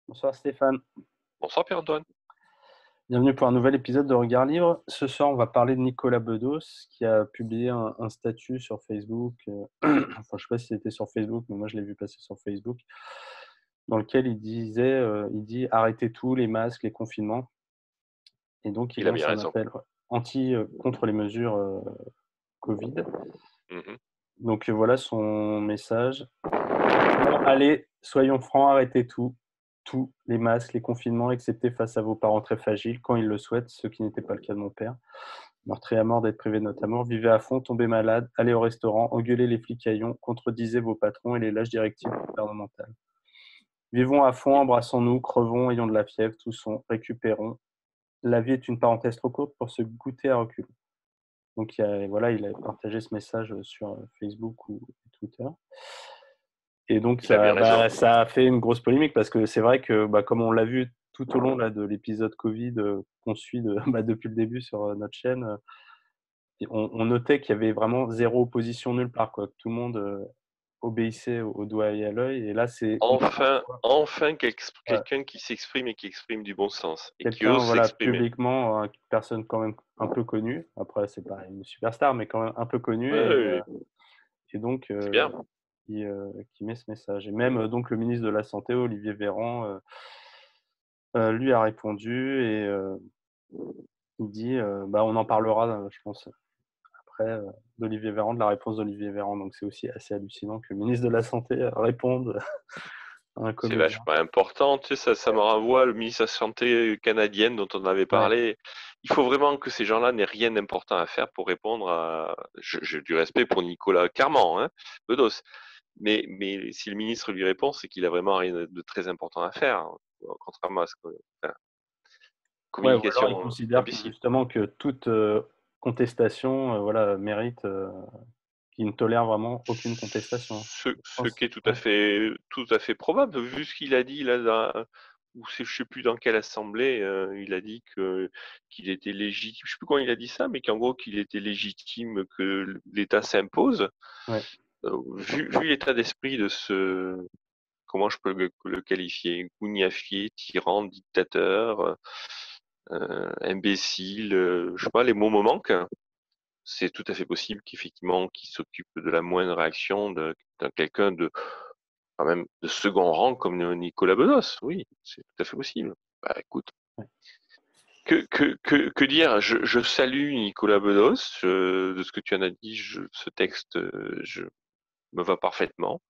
Bonsoir Stéphane, Bonsoir Pierre-Antoine. bienvenue pour un nouvel épisode de Regard Libre. Ce soir, on va parler de Nicolas Bedos qui a publié un statut sur Facebook. Enfin, je ne sais pas si c'était sur Facebook, mais moi je l'ai vu passer sur Facebook, dans lequel il dit arrêtez tout, les masques, les confinements. Et donc il Il a lance bien un raison. appel contre les mesures Covid. Mmh. Donc voilà son message. Bon, allez, soyons francs, arrêtez tout. Tout, les masques, les confinements, excepté face à vos parents très fragiles, quand ils le souhaitent, ce qui n'était pas le cas de mon père. Meurtri à mort d'être privé de notre amour, vivez à fond, tombez malade, allez au restaurant, engueulez les flics à Lyon, contredisez vos patrons et les lâches directives gouvernementales. Vivons à fond, embrassons-nous, crevons, ayons de la fièvre, toussons, récupérons. La vie est une parenthèse trop courte pour se goûter à recul. Donc voilà, il a partagé ce message sur Facebook ou Twitter. Et donc Il a bien raison. ça a fait une grosse polémique parce que c'est vrai que, comme on l'a vu tout au long là de l'épisode Covid, qu'on suit depuis le début sur, notre chaîne, et on notait qu'il y avait vraiment zéro opposition nulle part, quoi. Que tout le monde, obéissait au doigt et à l'œil, et là, c'est encore une fois, Enfin ouais, quelqu'un qui s'exprime et qui exprime du bon sens et qui quelqu'un, ose voilà, s'exprimer. publiquement, une personne quand même un peu connue. Après, c'est pas une superstar, mais quand même un peu connue, Oui, oui, oui, et donc c'est bien. qui met ce message, et même, donc le ministre de la santé, Olivier Véran, lui a répondu, et il dit, on en parlera, je pense après, d'Olivier Véran, de la réponse d'Olivier Véran. Donc c'est aussi assez hallucinant que le ministre de la santé, réponde à un C'est comédien. vachement important, tu sais, ça me renvoie le ministre de la santé canadienne dont on avait Ouais, parlé. Il faut vraiment que ces gens-là n'aient rien d'important à faire pour répondre à j'ai du respect pour Nicolas Carman, hein, Bedos. Mais si le ministre lui répond, c'est qu'il a vraiment rien de très important à faire, hein, contrairement à ce que enfin, ouais, ou alors il communication considère que imbécile. justement que toute, contestation, voilà, mérite, qu'il ne tolère vraiment aucune contestation. Je Ce pense, qui est ouais, tout à fait probable, vu ce qu'il a dit là, ou c'est, je sais plus dans quelle assemblée, il a dit qu'il était légitime, je sais plus quand il a dit ça, mais qu'en gros qu'il était légitime que l'État s'impose. ouais, Vu l'état d'esprit de ce, comment je peux le qualifier, gougnafier, tyran, dictateur, imbécile, je sais pas, les mots me manquent. C'est tout à fait possible qu'effectivement, qu'il s'occupe de la moindre réaction d'un quelqu'un de quand même de second rang comme Nicolas Bedos. Oui, c'est tout à fait possible. Bah écoute, ouais. que dire? Je salue Nicolas Bedos. De ce que tu en as dit, ce texte, je me va parfaitement.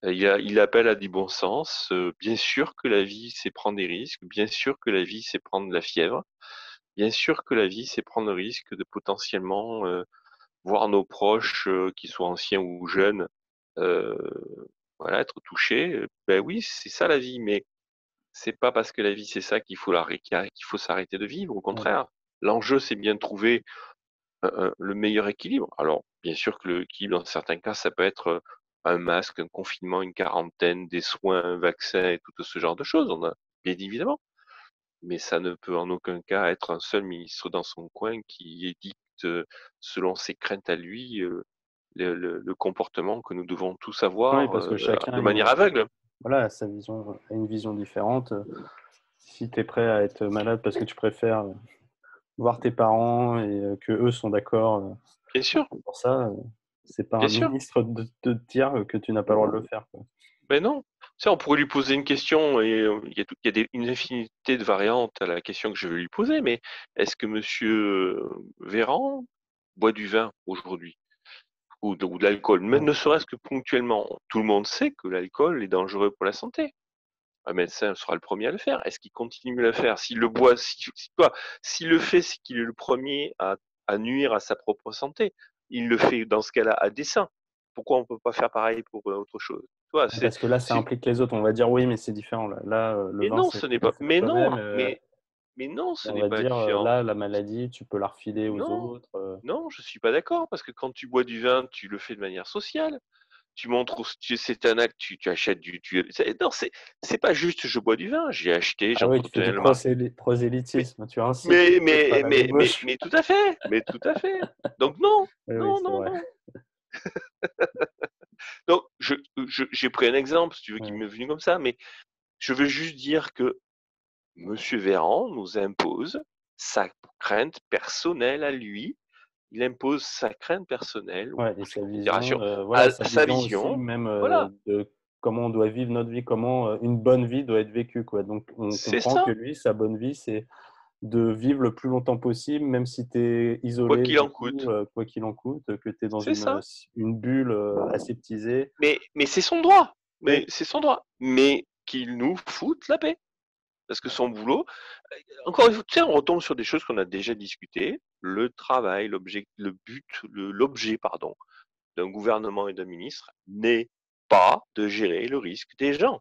Il appelle à du bon sens. Bien sûr que la vie, c'est prendre des risques. Bien sûr que la vie, c'est prendre de la fièvre. Bien sûr que la vie, c'est prendre le risque de potentiellement voir nos proches, qu'ils soient anciens ou jeunes, euh, voilà, être touchés. Ben oui, c'est ça la vie, mais c'est pas parce que la vie c'est ça qu'il faut s'arrêter de vivre. Au Ouais. contraire, l'enjeu c'est bien de trouver le meilleur équilibre. Alors, bien sûr que l'équilibre dans certains cas, ça peut être un masque, un confinement, une quarantaine, des soins, un vaccin et tout ce genre de choses. On a bien évidemment, mais ça ne peut en aucun cas être un seul ministre dans son coin qui édicte selon ses craintes à lui le comportement que nous devons tous Oui, avoir parce que chacun de manière aveugle. voilà, a une vision différente. Si tu es prêt à être malade parce que tu préfères, voir tes parents, et qu'eux sont d'accord, Bien sûr, pour ça, c'est pas bien un sûr. ministre de te dire que tu n'as pas le droit de le faire, quoi. Mais non. Tu sais, on pourrait lui poser une question et il y a une infinité de variantes à la question que je vais lui poser, mais est-ce que monsieur Véran boit du vin aujourd'hui ou de l'alcool, même Ouais, ne serait-ce que ponctuellement? Tout le monde sait que l'alcool est dangereux pour la santé. Un médecin sera le premier à le faire. Est-ce qu'il continue à le faire? S'il le boit, s'il le fait, c'est qu'il est le premier à nuire à sa propre santé. Il le fait dans ce cas-là à dessein. Pourquoi on ne peut pas faire pareil pour autre chose? Tu vois, parce que là, ça implique les autres. On va dire: «Oui, mais c'est différent là». Là, le mais vin, non, c'est ce n'est tu le pas. fais à Mais non, toi-même, mais non, et ce on n'est va pas dire, différent. là, la maladie, tu peux la refiler aux Non, autres, non, je suis pas d'accord parce que quand tu bois du vin, tu le fais de manière sociale. Tu montres, c'est un acte, tu achètes non, c'est pas juste je bois du vin, j'ai acheté, Ah oui, tu fais j'entretiens du le marché. Mais, prosélytisme, tu incites peut-être à la débauche. mais tout à fait, mais tout à fait. Donc non, Oui, oui, non, c'est non, vrai. non. Donc j'ai pris un exemple, si tu veux, qui Ouais. m'est venu comme ça, mais Je veux juste dire que Monsieur Véran nous impose sa crainte personnelle à lui. Il impose sa crainte personnelle, ou Ouais, et toutes les sa considérations, vision, à voilà, sa sa vision aussi vision. même, Voilà, de comment on doit vivre notre vie, comment, une bonne vie doit être vécue, quoi. Donc on c'est comprend que ça, lui, sa bonne vie, c'est de vivre le plus longtemps possible, même si tu es quoi isolé qu'il du en coup, coûte. quoi qu'il en coûte, que tu es dans C'est ça. une bulle, aseptisée. Mais c'est son droit. Mais Oui, c'est son droit. Mais qu'il nous foute la paix. Parce que son boulot, encore une fois, tu sais, on retombe sur des choses qu'on a déjà discutées. Le travail, l'objet, le but, l'objet, pardon, d'un gouvernement et d'un ministre n'est pas de gérer le risque des gens.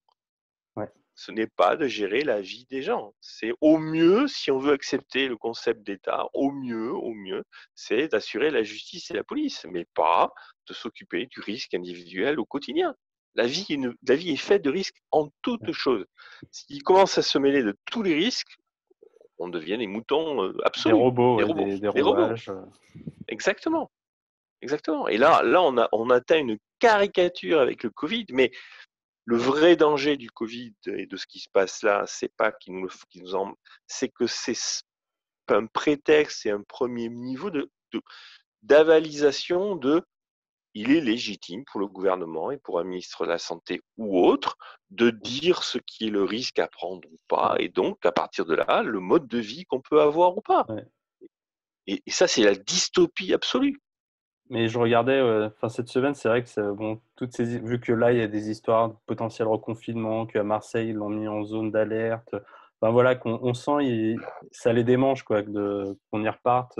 ouais, Ce n'est pas de gérer la vie des gens. C'est au mieux, si on veut accepter le concept d'État, au mieux, c'est d'assurer la justice et la police, mais pas de s'occuper du risque individuel au quotidien. La vie est faite de risques en toutes ouais. choses. S'il commence à se mêler de tous les risques, on devient des moutons Des absolus, robots, des ouais, robots, des des robots. rouages, Exactement, exactement. Et là, on atteint une caricature avec le Covid, mais le vrai danger du Covid et de ce qui se passe là, c'est pas c'est que c'est un prétexte et un premier niveau d'avalisation de il est légitime pour le gouvernement et pour un ministre de la Santé ou autre de dire ce qui est le risque à prendre ou pas, ouais, et donc à partir de là, le mode de vie qu'on peut avoir ou pas. ouais. Et ça, c'est la dystopie absolue. Mais je regardais, enfin cette semaine, c'est vrai que ça bon, toutes ces vu que là, il y a des histoires de potentiel reconfinement, qu'à Marseille, ils l'ont mis en zone d'alerte. Enfin voilà, on sent ça les démange quoi, qu'on y reparte,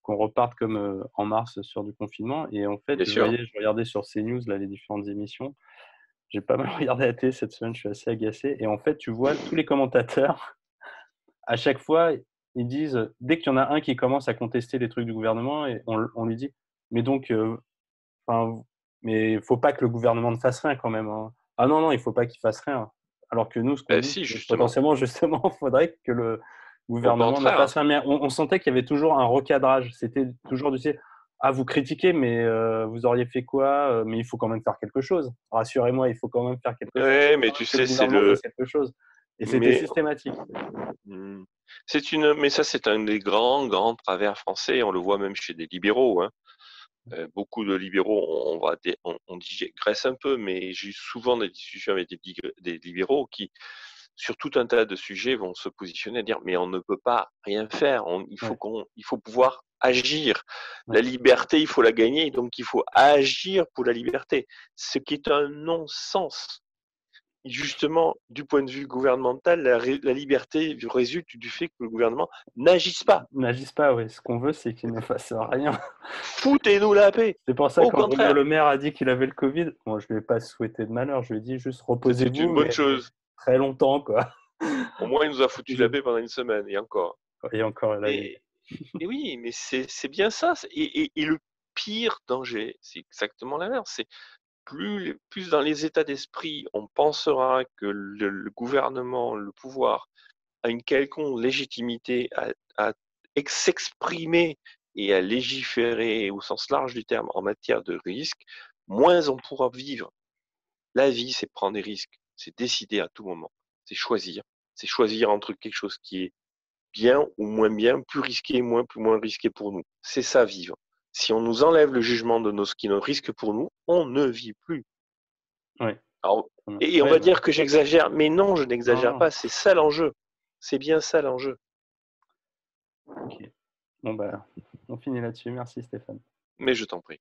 qu'on reparte comme, en mars sur du confinement et en fait, Bien sûr. je regardais sur CNews là, les différentes émissions. J'ai pas mal regardé la télé cette semaine, je suis assez agacé et en fait, tu vois tous les commentateurs, à chaque fois, ils disent, dès qu'il y en a un qui commence à contester les trucs du gouvernement et on lui dit: «Mais donc, enfin, mais il faut pas que le gouvernement ne fasse rien quand même, hein. Ah non, non, il faut pas qu'il fasse rien. Alors que nous, ce qu'on Ben dit, si, c'est justement. potentiellement, justement, il faudrait que le Au gouvernement ne contraire. fasse rien. Mais on sentait qu'il y avait toujours un recadrage. C'était toujours, tu sais, ah, vous critiquez, mais vous auriez fait quoi? Mais il faut quand même faire quelque chose. Rassurez-moi, il faut quand même faire quelque chose. Il Ouais, faut mais quand tu même que le sais, gouvernement fasse quelque chose. Et c'était mais systématique. hmm, mais ça, c'est un des grands travers français. On le voit même chez des libéraux, hein. Beaucoup de libéraux, on digresse un peu, mais j'ai eu souvent des discussions avec des libéraux qui, sur tout un tas de sujets, vont se positionner à dire, mais on ne peut pas rien faire. Ouais, Il faut pouvoir agir. ouais. La liberté, il faut la gagner, donc il faut agir pour la liberté. Ce qui est un non-sens. Justement, du point de vue gouvernemental, la liberté résulte du fait que le gouvernement n'agisse pas. N'agissent pas, ouais. Ce qu'on veut, c'est qu'ils ne fassent rien. Foutez-nous la paix. C'est pour ça Au quand Bruno contraire, Le Maire a dit qu'il avait le Covid, moi je lui ai pas souhaité de malheur, je lui ai dit juste c'était reposez-vous, une bonne mais chose. très longtemps quoi. Au moins, il nous a foutu la Reposez-vous. paix pendant une semaine, et encore. Et encore là, Mais, mais oui, mais c'est bien ça. Et le pire danger, c'est exactement l'inverse. C'est plus dans les états d'esprit, on pensera que le gouvernement, le pouvoir, a une quelconque légitimité à s'exprimer et à légiférer au sens large du terme en matière de risque, moins on pourra vivre. La vie, c'est prendre des risques, c'est décider à tout moment, c'est choisir entre quelque chose qui est bien ou moins bien, plus risqué, plus moins risqué pour nous. C'est ça vivre. Si on nous enlève le jugement de ce qui est un risque pour nous, on ne vit plus. ouais, Alors, très bien. et on Ouais, va bah, dire que j'exagère, mais non, je non, n'exagère non, pas, c'est ça l'enjeu. C'est bien ça l'enjeu. OK. Bon bah, on finit là-dessus. Merci Stéphane. Mais je t'en prie.